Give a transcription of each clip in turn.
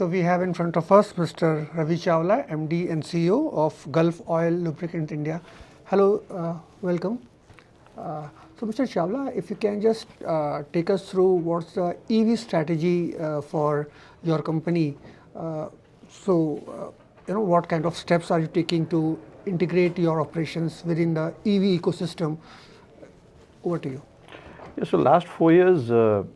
So we have in front of us Mr. Ravi Chawla, MD and CEO of Gulf Oil Lubricants India. Hello, welcome. So Mr. Chawla, if you can just take us through what's the EV strategy for your company. What kind of steps are you taking to integrate your operations within the EV ecosystem? Over to you. Yeah, so last 4 years,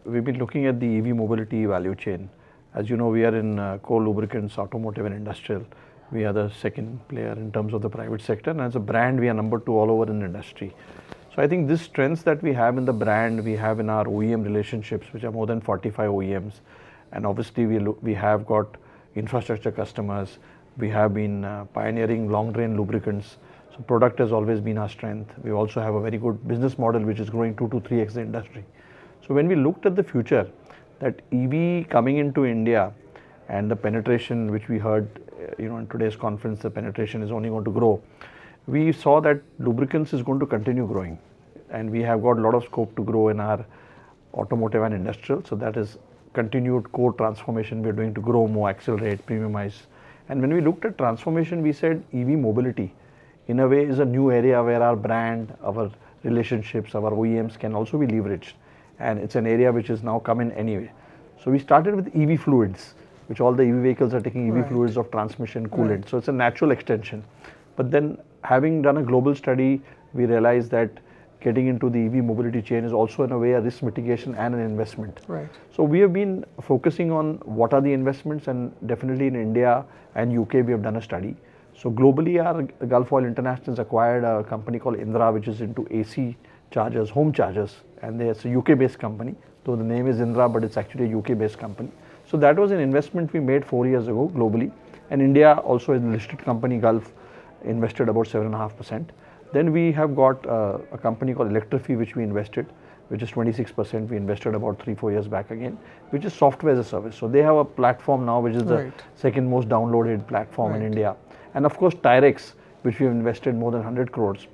we've been looking at the EV mobility value chain. As you know, we are in core lubricants, automotive and industrial. We are the second player in terms of the private sector, and as a brand, we are number 2 all over in the industry. So I think this strengths that we have in the brand, we have in our OEM relationships, which are more than 45 OEMs. And obviously, we have got infrastructure customers. We have been pioneering long-drain lubricants. So product has always been our strength. We also have a very good business model, which is growing 2 to 3x the industry. So when we looked at the future, that EV coming into India and the penetration, which we heard, in today's conference, the penetration is only going to grow. We saw that lubricants is going to continue growing, and we have got a lot of scope to grow in our automotive and industrial. So that is continued core transformation we are doing to grow more, accelerate, premiumize. And when we looked at transformation, we said EV mobility, in a way, is a new area where our brand, our relationships, our OEMs can also be leveraged. And it's an area which is now coming anyway. So we started with EV fluids, which all the EV vehicles are taking EV fluids of transmission, coolant. Right. So it's a natural extension. But then having done a global study, we realized that getting into the EV mobility chain is also in a way a risk mitigation and an investment. Right. So we have been focusing on what are the investments, and definitely in India and UK we have done a study. So globally, our Gulf Oil International has acquired a company called Indra, which is into AC chargers, home chargers, and it's a UK-based company. Though the name is Indra, but it's actually a UK-based company. So that was an investment we made 4 years ago globally. And India also is a listed company, Gulf, invested about 7.5%. Then we have got a company called ElectreeFi, which we invested, which is 26%. We invested about 3-4 years back again, which is software as a service. So they have a platform now, which is the second most downloaded platform in India. And of course, Tirex, which we have invested more than 100 crores.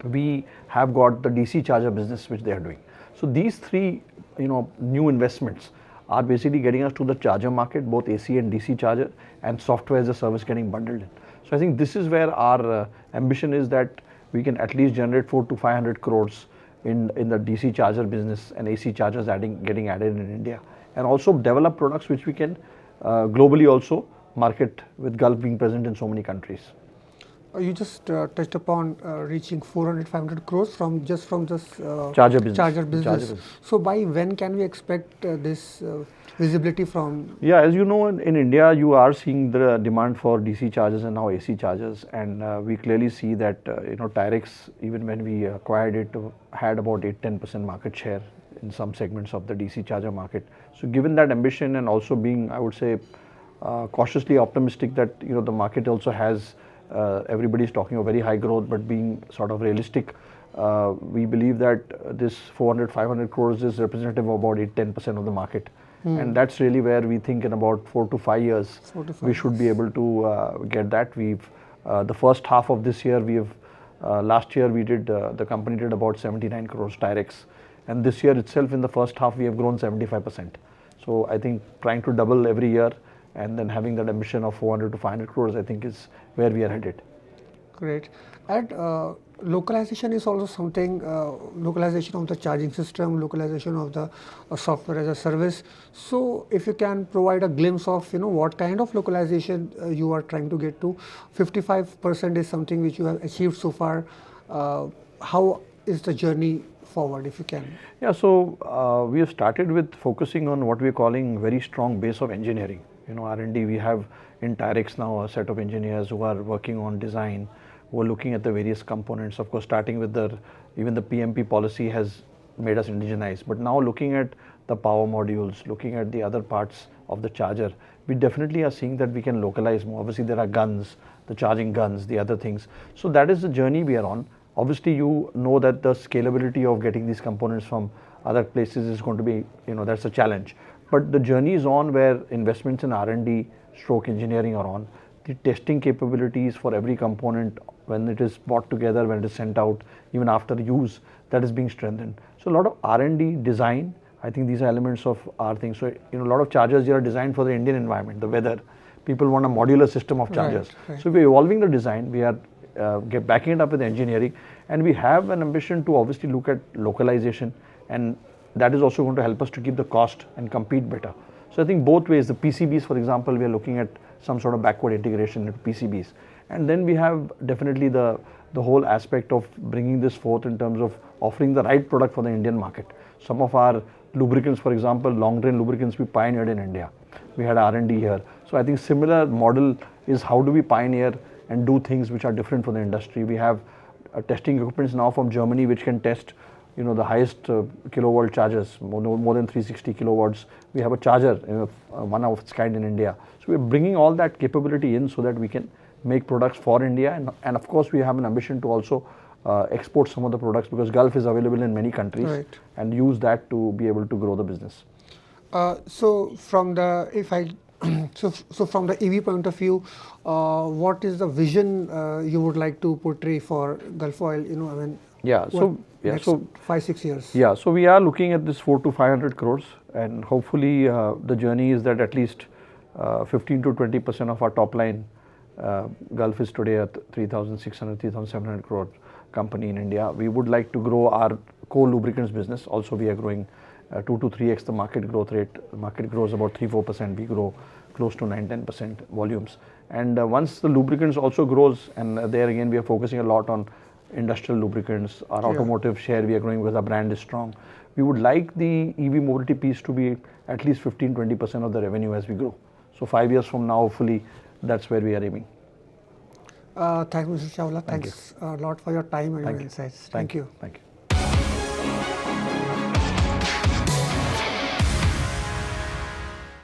We have got the DC charger business, which they are doing. So these 3, new investments are basically getting us to the charger market, both AC and DC charger, and software as a service getting bundled in. So I think this is where our ambition is, that we can at least generate 400 to 500 crores in the DC charger business, and AC chargers getting added in India, and also develop products which we can globally also market, with Gulf being present in so many countries. You just touched upon reaching 400-500 crores from this charger business. So by when can we expect this visibility from? Yeah, as you know, in India, you are seeing the demand for DC chargers and now AC chargers, and we clearly see that Tirex, even when we acquired it, had about 8-10% market share in some segments of the DC charger market. So given that ambition, and also being, I would say, cautiously optimistic that the market also has, everybody is talking of very high growth, but being sort of realistic, we believe that this 400-500 crores is representative of about 8-10% of the market. And that's really where we think in about 4 to 5 years, we should be able to get that. We've the first half of this year, last year the company did about 79 crores Tirex, and this year itself in the first half we have grown 75%. So I think trying to double every year, and then having that ambition of 400 to 500 crores, I think is where we are headed. Great. And localization is also something, localization of the charging system, localization of the software as a service. So if you can provide a glimpse of, what kind of localization you are trying to get to. 55% is something which you have achieved so far. How is the journey forward, if you can? Yeah, so we have started with focusing on what we are calling very strong base of engineering. R&D, we have in Tirex now a set of engineers who are working on design, who are looking at the various components. Of course, starting with even the PMP policy has made us indigenize, but now looking at the power modules, looking at the other parts of the charger, we definitely are seeing that we can localize more. Obviously, there are guns, the charging guns, the other things. So that is the journey we are on. Obviously, that the scalability of getting these components from other places is going to be, that's a challenge. But the journey is on, where investments in R&D / engineering are on. The testing capabilities for every component, when it is brought together, when it is sent out, even after use, that is being strengthened. So a lot of R&D design, I think these are elements of our thing. So, a lot of chargers here are designed for the Indian environment, the weather. People want a modular system of chargers. Right. So, we're evolving the design. We are backing it up with engineering, and we have an ambition to obviously look at localization, and that is also going to help us to keep the cost and compete better. So, I think both ways, the PCBs, for example, we are looking at some sort of backward integration into PCBs, and then we have definitely the whole aspect of bringing this forth in terms of offering the right product for the Indian market. Some of our lubricants, for example, long drain lubricants, we pioneered in India. We had R&D here. So I think similar model is how do we pioneer and do things which are different for the industry. We have testing equipments now from Germany which can test the highest kilovolt chargers, more than 360 kilowatts. We have a charger, one of its kind in India. So we're bringing all that capability in so that we can make products for India, and of course we have an ambition to also export some of the products, because Gulf is available in many countries, Right. and use that to be able to grow the business. So from the so from the EV point of view, what is the vision you would like to portray for Gulf Oil? Next 5-6 years. Yeah, so we are looking at this 400 to 500 crores, and hopefully the journey is that at least 15 to 20% of our top line. Gulf is today at 3,600, 3,700 crore company in India. We would like to grow our core lubricants business. Also, we are growing 2 to 3x the market growth rate. The market grows about 3-4%. We grow close to 9-10% volumes. And once the lubricants also grows, and there again we are focusing a lot on industrial lubricants. Our automotive share we are growing because our brand is strong. We would like the EV mobility piece to be at least 15-20% of the revenue as we grow. So 5 years from now, hopefully, that's where we are aiming. Thanks, Mr. Chawla. Thanks a lot for your time and your insights. Thank you. Thank you.